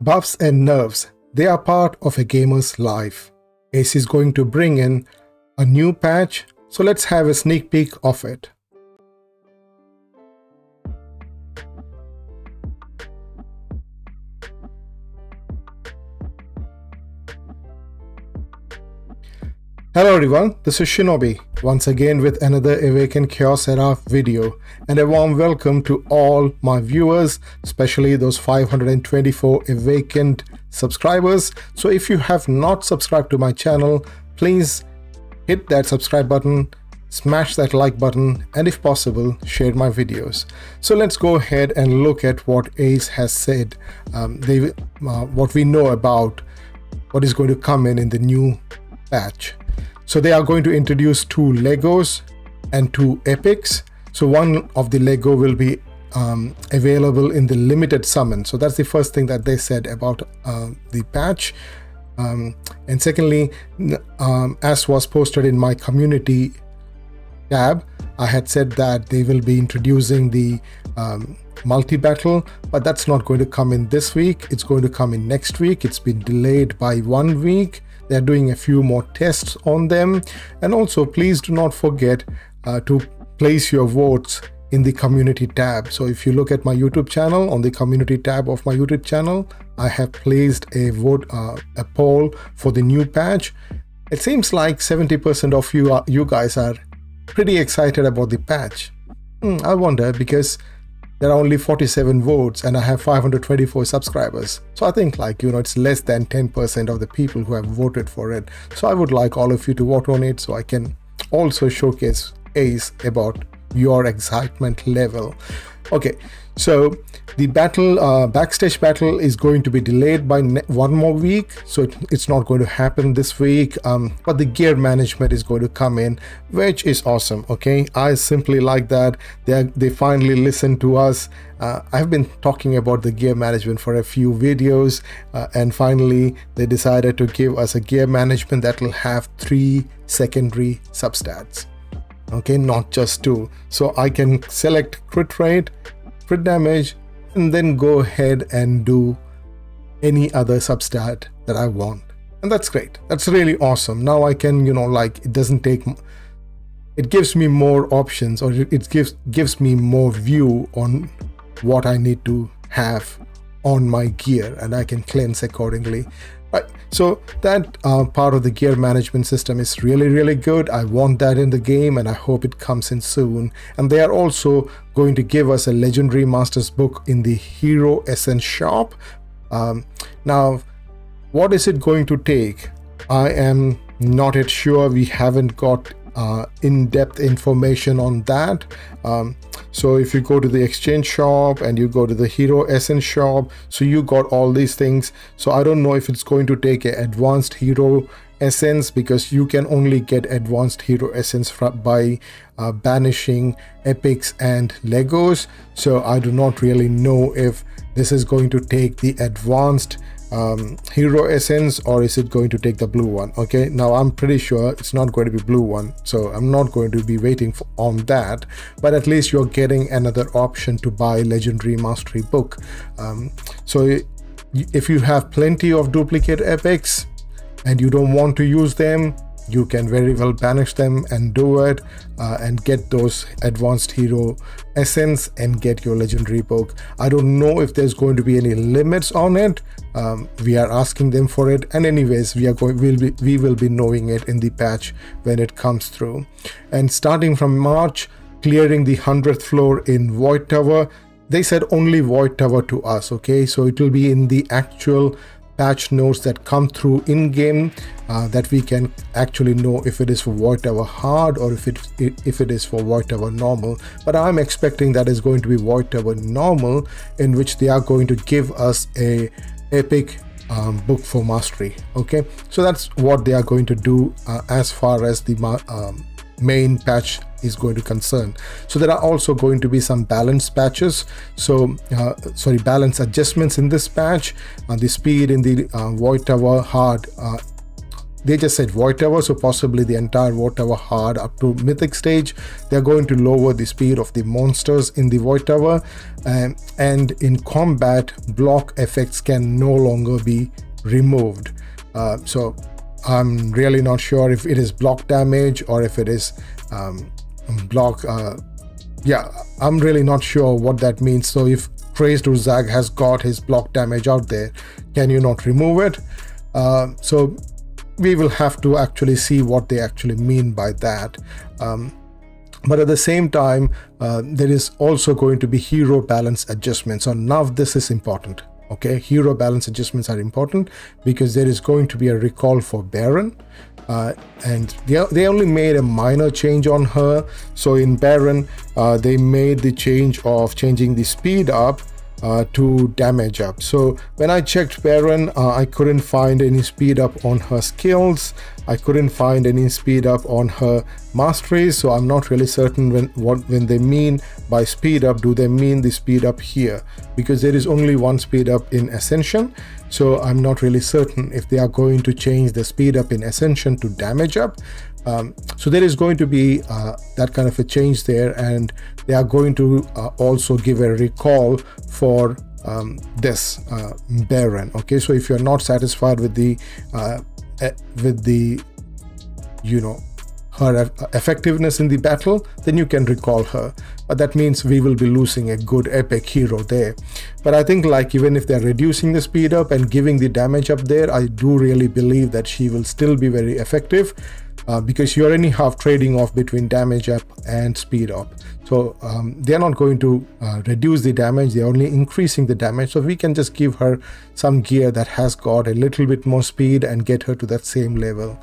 Buffs and nerfs, they are part of a gamer's life. Ace is going to bring in a new patch, so let's have a sneak peek of it. Hello everyone, this is Shinobi, once again with another Awaken Chaos Era video, and a warm welcome to all my viewers, especially those 524 Awakened subscribers. So if you have not subscribed to my channel, please hit that subscribe button, smash that like button, and if possible, share my videos. So let's go ahead and look at what Ace has said, what we know about what is going to come in the new patch. So they are going to introduce 2 Legos and 2 epics. So one of the Lego will be available in the limited summon. So that's the first thing that they said about the patch. And secondly, as was posted in my community tab, I had said that they will be introducing the multi-battle, but that's not going to come in this week. It's going to come in next week. It's been delayed by 1 week. They're doing a few more tests on them. And also, please do not forget to place your votes in the community tab. So if you look at my YouTube channel, on the community tab of my YouTube channel, I have placed a vote, a poll for the new patch. It seems like 70% of you guys are pretty excited about the patch. I wonder, because there are only 47 votes and I have 524 subscribers. So I think, like, it's less than 10% of the people who have voted for it. So I would like all of you to vote on it so I can also showcase Ace about your excitement level. Okay, so the battle, backstage battle is going to be delayed by 1 more week. So it's not going to happen this week, but the gear management is going to come in, which is awesome. Okay, I simply like that they finally listened to us. I've been talking about the gear management for a few videos, and finally they decided to give us a gear management that will have 3 secondary substats. Okay, not just 2. So I can select crit rate, crit damage, and then go ahead and do any other substat that I want. And that's great. That's really awesome. Now I can, like, it doesn't take, it gives me more options, or it gives me more view on what I need to have on my gear, and I can cleanse accordingly. Right, so that part of the gear management system is really good. I want that in the game, and I hope it comes in soon. And they are also going to give us a legendary masters book in the Hero Essence shop. Now, what is it going to take? I am not yet sure. We haven't got in-depth information on that. So if you go to the exchange shop and you go to the Hero Essence shop, so you got all these things. So I don't know if it's going to take an advanced Hero Essence, because you can only get advanced Hero Essence by banishing epics and Legos. So I do not really know if this is going to take the advanced Hero Essence, or is it going to take the blue one. Okay, now I'm pretty sure it's not going to be blue one, so I'm not going to be waiting on that, but at least you're getting another option to buy legendary mastery book. So if you have plenty of duplicate epics and you don't want to use them, you can very well banish them and do it, and get those advanced Hero Essence and get your legendary book. I don't know if there's going to be any limits on it. We are asking them for it, and anyways, we will be knowing it in the patch when it comes through. And starting from March, clearing the 100th floor in Void Tower. They said only Void Tower to us. Okay, so it will be in the actual patch notes that come through in game, that we can actually know if it is for Void Tower hard or if it is for Void Tower normal. But I'm expecting that is going to be Void Tower normal, in which they are going to give us a epic book for mastery. Okay, so that's what they are going to do as far as the main patch is going to concern. So there are also going to be some balance patches, so balance adjustments in this patch. The speed in the Void Tower hard they just said Void Tower, so possibly the entire Void Tower hard up to Mythic stage. They're going to lower the speed of the monsters in the Void Tower, and in combat, block effects can no longer be removed. So I'm really not sure if it is block damage or if it is block. Yeah, I'm really not sure what that means. So if Crazed Urzag has got his block damage out there, can you not remove it? So we will have to actually see what they actually mean by that. But at the same time, there is also going to be hero balance adjustments. So now this is important. Okay, hero balance adjustments are important because there is going to be a recall for Baron. And they only made a minor change on her. So in Baron, they made the change of changing the speed up to damage up. So when I checked Baron, I couldn't find any speed up on her skills. I couldn't find any speed up on her masteries. So I'm not really certain when they mean by speed up, do they mean the speed up here? Because there is only one speed up in Ascension. So I'm not really certain if they are going to change the speed up in Ascension to damage up. So there is going to be that kind of a change there, and they are going to also give a recall for this Baron. Okay, so if you're not satisfied with the her effectiveness in the battle, then you can recall her. But that means we will be losing a good epic hero there. But I think, like, even if they're reducing the speed up and giving the damage up there, I do really believe that she will still be very effective, because you're anyhow trading off between damage up and speed up. So they're not going to reduce the damage, they're only increasing the damage. So we can just give her some gear that has got a little bit more speed and get her to that same level.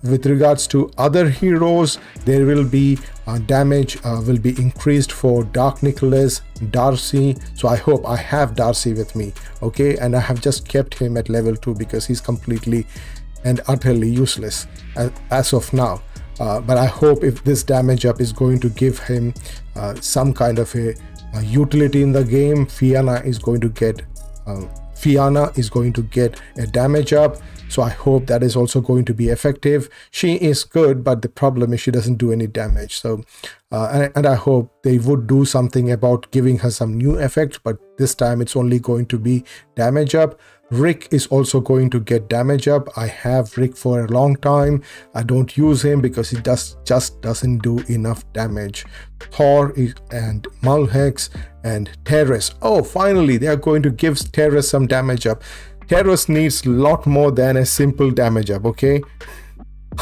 With regards to other heroes, there will be damage will be increased for Dark Nicholas, Darcy. So I hope I have Darcy with me, okay, and I have just kept him at level 2 because he's completely and utterly useless as of now. But I hope if this damage up is going to give him some kind of a utility in the game, Fianna is going to get a damage up. So I hope that is also going to be effective. She is good, but the problem is she doesn't do any damage. So and I hope they would do something about giving her some new effect, but this time it's only going to be damage up. Rick is also going to get damage up. I have Rick for a long time. I don't use him because he just doesn't do enough damage. Thor and Mulhex and Terrace. Oh, finally they are going to give Terrace some damage up. Terrace needs a lot more than a simple damage up, okay?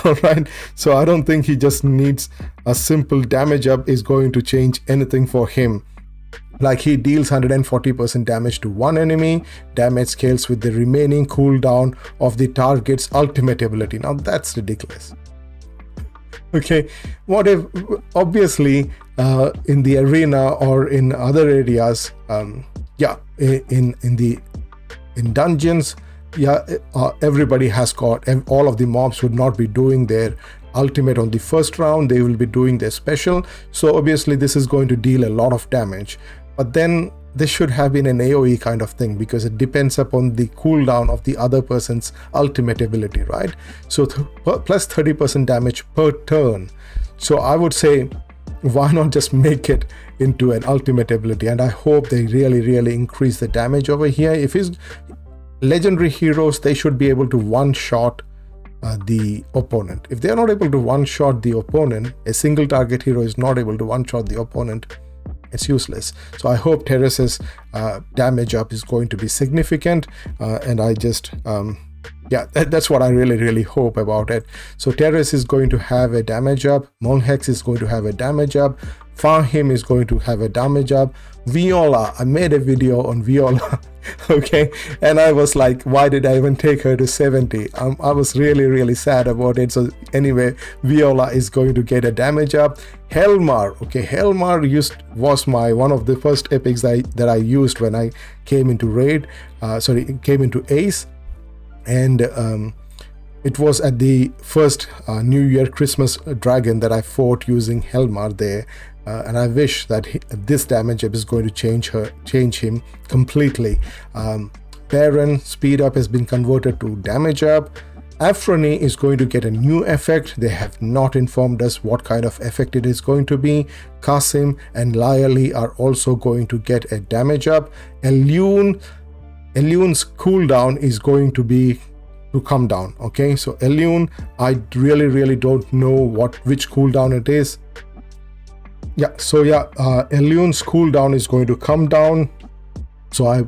Alright, so I don't think he just needs a simple damage up is going to change anything for him. Like, he deals 140% damage to one enemy, damage scales with the remaining cooldown of the target's ultimate ability. Now that's ridiculous. Okay, what if, obviously in the arena or in other areas, in dungeons, everybody has got, and all of the mobs would not be doing their ultimate on the first round, they will be doing their special. So obviously this is going to deal a lot of damage, but then this should have been an AoE kind of thing because it depends upon the cooldown of the other person's ultimate ability, right? So plus 30% damage per turn. So I would say, why not just make it into an ultimate ability? And I hope they really increase the damage over here. If it's legendary heroes, they should be able to one-shot the opponent. If they are not able to one-shot the opponent, a single target hero is not able to one-shot the opponent, it's useless. So I hope Terrace's damage up is going to be significant, and I just that's what I really hope about it. So Terrace is going to have a damage up, Molhex is going to have a damage up, Fahim is going to have a damage up, Viola, I made a video on Viola okay, and I was like, why did I even take her to 70? I was really sad about it. So anyway, Viola is going to get a damage up. Helmar, okay, Helmar was one of the first epics that I used when I came into came into Ace, and it was at the first New Year Christmas dragon that I fought using Helmar there. And I wish that this damage up is going to change him completely. Baron speed up has been converted to damage up, Afrani is going to get a new effect. They have not informed us what kind of effect it is going to be. Qasim and Layali are also going to get a damage up. Elune, Elune's cooldown is going to come down. Okay, so Elune, I really don't know which cooldown it is. Yeah, so yeah, Elune's cooldown is going to come down. So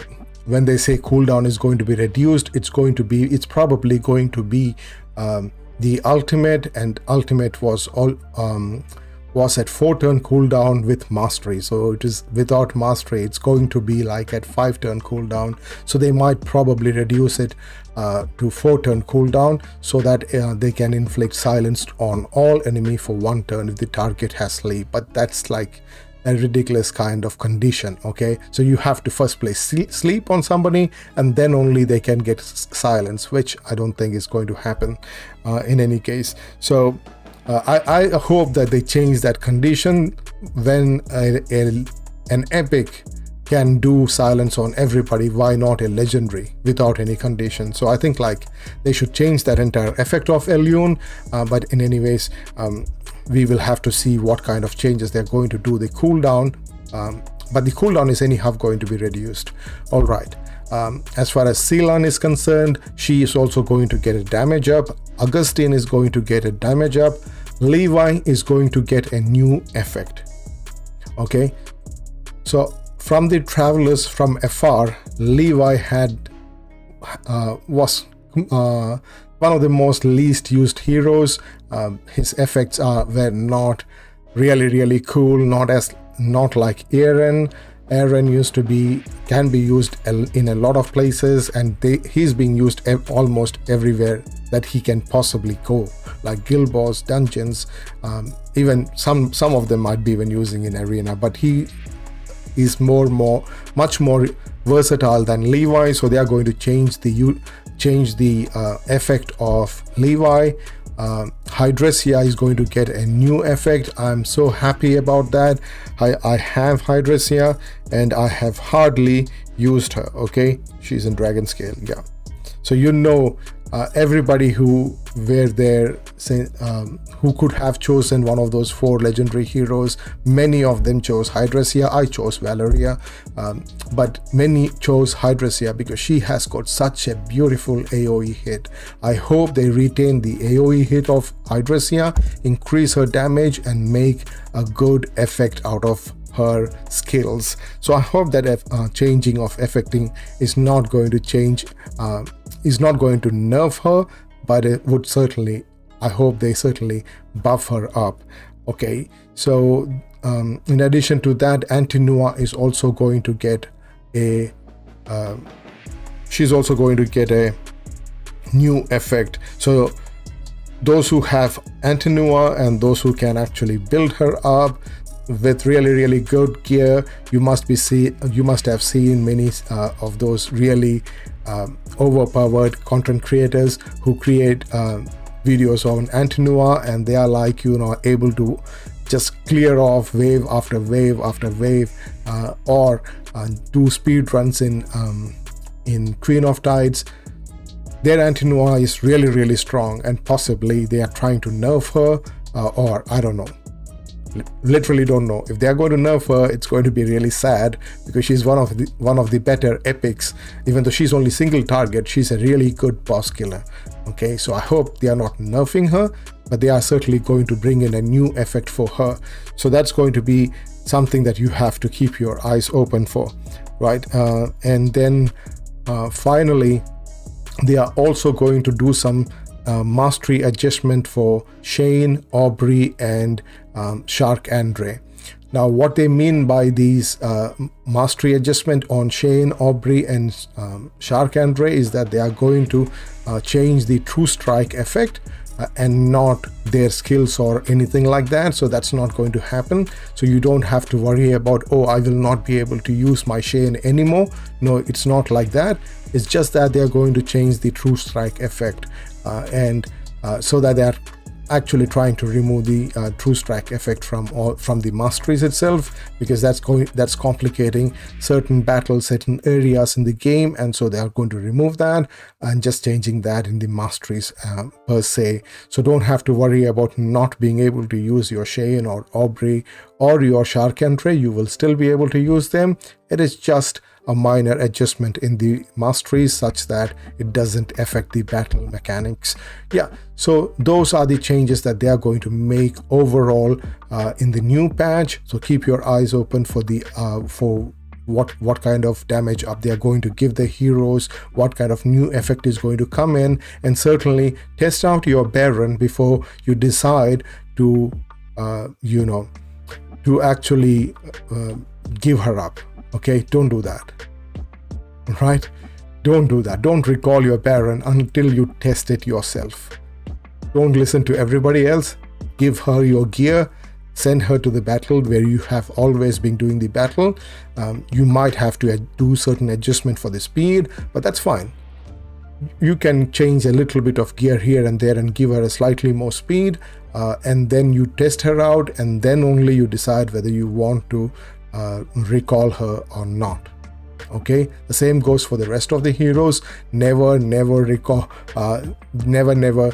when they say cooldown is going to be reduced, it's probably going to be the ultimate, and ultimate was at 4-turn cooldown with mastery. So it is without mastery, it's going to be like at 5-turn cooldown. So they might probably reduce it to 4-turn cooldown so that they can inflict silence on all enemy for 1 turn if the target has sleep. But that's like a ridiculous kind of condition. Okay, so you have to first place sleep on somebody and then only they can get silence, which I don't think is going to happen in any case. So I hope that they change that condition when an epic can do silence on everybody. Why not a legendary without any condition? So I think like they should change that entire effect of Elune, but in any ways we will have to see what kind of changes they're going to do. The cooldown, but the cooldown is anyhow going to be reduced. All right. As far as Seelan is concerned, she is also going to get a damage up. Augustine is going to get a damage up. Levi is going to get a new effect. Okay, so from the travelers from afar, Levi was one of the most least used heroes. His effects were not really cool, not like Aaron. Aaron can be used in a lot of places, and he's being used almost everywhere that he can possibly go, like guild boss, dungeons, even some of them might be even using in arena, but he is much more versatile than Levi. So they are going to change the effect of Levi. Hydresia is going to get a new effect. I'm so happy about that. I have Hydresia and I have hardly used her. Okay, she's in dragon scale. Yeah, so everybody who were there, who could have chosen one of those 4 legendary heroes, many of them chose Hydresia. I chose Valeria, but many chose Hydresia because she has got such a beautiful AoE hit. I hope they retain the AoE hit of Hydresia, increase her damage and make a good effect out of her skills. So I hope that changing of effecting is not going to change, is not going to nerf her, but it would certainly, I hope they certainly buff her up. Okay, so in addition to that, Antinua is also going to get she's also going to get a new effect. So those who have Antinua and those who can actually build her up with really good gear, you must have seen many of those really overpowered content creators who create videos on Antinua, and they are like able to just clear off wave after wave after wave, or do speed runs in Queen of Tides. Their Antinua is really strong, and possibly they are trying to nerf her, or I don't know. Literally don't know. If they are going to nerf her, it's going to be really sad because she's one of the better epics. Even though she's only single target, she's a really good boss killer. Okay, so I hope they are not nerfing her, but they are certainly going to bring in a new effect for her. So that's going to be something that you have to keep your eyes open for, right? And then finally, they are also going to do some mastery adjustment for Shane, Aubrey, and Shark Andre. Now, what they mean by these mastery adjustment on Shane, Aubrey, and Shark Andre is that they are going to change the True Strike effect and not their skills or anything like that. So that's not going to happen. So you don't have to worry about, oh, I will not be able to use my Shane anymore. No, it's not like that. It's just that they are going to change the True Strike effect, and so that they are actually trying to remove the true strike effect from the masteries itself, because that's complicating certain battles, certain areas in the game, and so they are going to remove that and just changing that in the masteries per se. So don't have to worry about not being able to use your Shane or Aubrey or your Shark Entry. You will still be able to use them. It is just a minor adjustment in the masteries such that it doesn't affect the battle mechanics. Yeah, so those are the changes that they are going to make overall in the new patch. So keep your eyes open for the what kind of damage up they are going to give the heroes, what kind of new effect is going to come in, and certainly test out your Baron before you decide to to actually give her up. Okay, don't do that. Right? Don't do that. Don't recall your Baron until you test it yourself. Don't listen to everybody else. Give her your gear. Send her to the battle where you have always been doing the battle. You might have to do certain adjustment for the speed, but that's fine. You can change a little bit of gear here and there and give her a slightly more speed, and then you test her out, and then only you decide whether you want to recall her or not. Okay, the same goes for the rest of the heroes. Never recall, never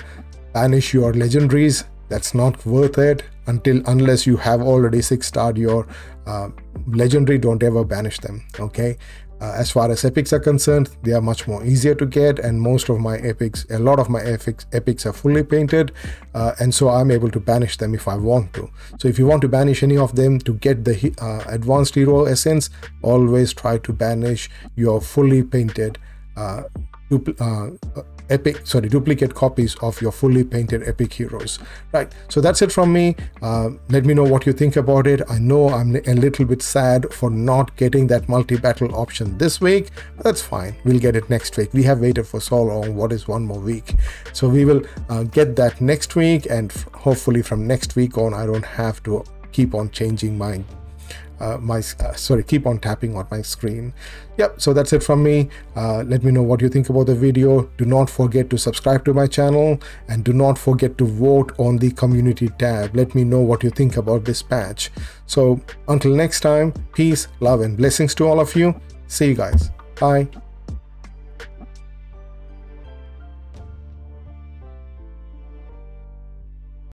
banish your legendaries. That's not worth it unless you have already 6-starred your legendary. Don't ever banish them. Okay, as far as epics are concerned, they are much more easier to get, and most of my epics, a lot of my epics are fully painted, and so I'm able to banish them if I want to. So if you want to banish any of them to get the advanced hero essence, always try to banish your fully painted duplicate copies of your fully painted epic heroes. Right, so that's it from me. Let me know what you think about it. I know I'm a little bit sad for not getting that multi-battle option this week, but that's fine. We'll get it next week. We have waited for so long. What is one more week? So we will get that next week, and hopefully from next week on I don't have to keep on changing my keep on tapping on my screen. Yep, so that's it from me. Let me know what you think about the video. Do not forget to subscribe to my channel, and do not forget to vote on the community tab. Let me know what you think about this patch. So until next time, peace, love, and blessings to all of you. See you guys. Bye.